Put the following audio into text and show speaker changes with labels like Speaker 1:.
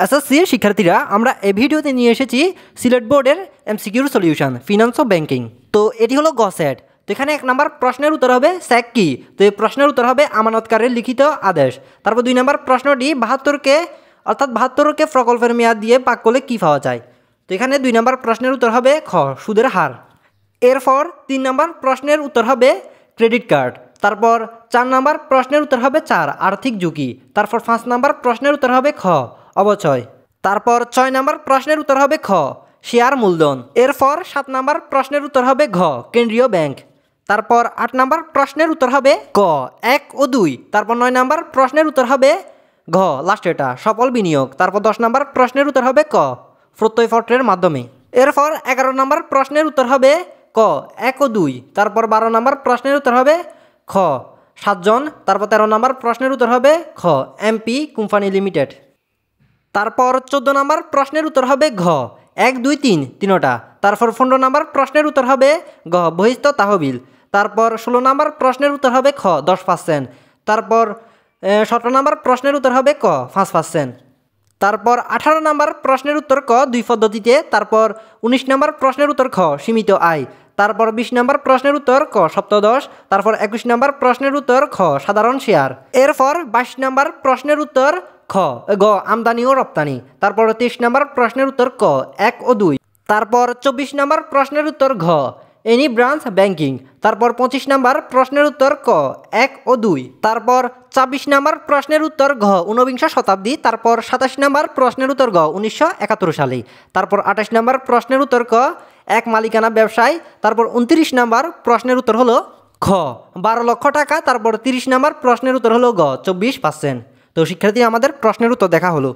Speaker 1: SSC শিক্ষার্থীরা আমরা এই ভিডিওতে নিয়ে এসেছি সিলেট বোর্ডের এমসিকিউর সলিউশন ফিনান্স ও ব্যাংকিং। তো এটি হলো গ সেট। তো এখানে 1 নম্বর প্রশ্নের উত্তর হবে স্যাক কি। তো এই প্রশ্নের উত্তর হবে আমানতকারীর লিখিত আদেশ। তারপর 2 নম্বর প্রশ্নটি 72কে অর্থাৎ 72কে প্রকল্পের মেয়াদ দিয়ে ভাগ করলে কী পাওয়া যায়। তো এখানে 2 নম্বর প্রশ্নের উত্তর হবে খ সুদের হার। এরপর 3 নম্বর প্রশ্নের উত্তর হবে ক্রেডিট কার্ড। তারপর 4 নম্বর প্রশ্নের উত্তর হবে 4 আর্থিক ঝুঁকি। তারপর 5 নম্বর প্রশ্নের উত্তর হবে খ অবচয়। তারপর 6 নম্বর প্রশ্নের উত্তর হবে খ শেয়ার মূলধন। এরপর 7 নম্বর প্রশ্নের উত্তর হবে ঘ কেন্দ্রীয় ব্যাংক। তারপর 8 নম্বর প্রশ্নের উত্তর হবে ক 1 ও 2। তারপর 9 নম্বর প্রশ্নের উত্তর হবে ঘ লাস্ট এটা সফল বিনিয়োগ। তারপর 10 নম্বর প্রশ্নের উত্তর হবে ক প্রত্যয়পত্রের মাধ্যমে। এরপর 11 নম্বর প্রশ্নের উত্তর হবে ক 1 ও 2। তারপর 12 নম্বর প্রশ্নের উত্তর হবে খ 7 জন। তারপর 13 নম্বর প্রশ্নের উত্তর হবে খ এমপি কোম্পানি লিমিটেড। তারপর 14 নম্বর প্রশ্নের উত্তর হবে ঘ 1 2 3 তিনোটা। তারপর 15 নম্বর প্রশ্নের উত্তর হবে ঘ বহিস্থ তহবিল। তারপর 16 নম্বর প্রশ্নের উত্তর হবে খ 10%। তারপর 17 নম্বর প্রশ্নের উত্তর হবে ক 5%। তারপর 18 নম্বর প্রশ্নের উত্তর ক 2 পদ্ধতিতে। তারপর 19 নম্বর প্রশ্নের উত্তর খ সীমিত আয়। তারপর 20 নম্বর প্রশ্নের উত্তর ক সপ্তদশ। তারপর 21 নম্বর প্রশ্নের উত্তর খ সাধারণ শেয়ার। এরপর 22 নম্বর প্রশ্নের উত্তর খ গ আমদানি ও রপ্তানি। তারপর 23 নম্বর প্রশ্নের উত্তর ক 1 ও 2। তারপর 24 নম্বর প্রশ্নের উত্তর ঘ এনি ব্রাঞ্চ ব্যাংকিং। তারপর 25 নম্বর প্রশ্নের উত্তর ক 1 ও 2। তারপর 26 নম্বর প্রশ্নের উত্তর ঘ ঊনবিংশ শতাব্দী। তারপর 27 নম্বর প্রশ্নের উত্তর ঘ 1971 সালে। তারপর 28 নম্বর প্রশ্নের উত্তর ক 1 মালিকানা ব্যবসায়। তারপর 29 নম্বর প্রশ্নের উত্তর হলো খ 12 লক্ষ টাকা। তারপর 30 নম্বর প্রশ্নের উত্তর হলো গ 24%। তো শিক্ষার্থী আমাদের প্রশ্নের উত্তর দেখা হলো।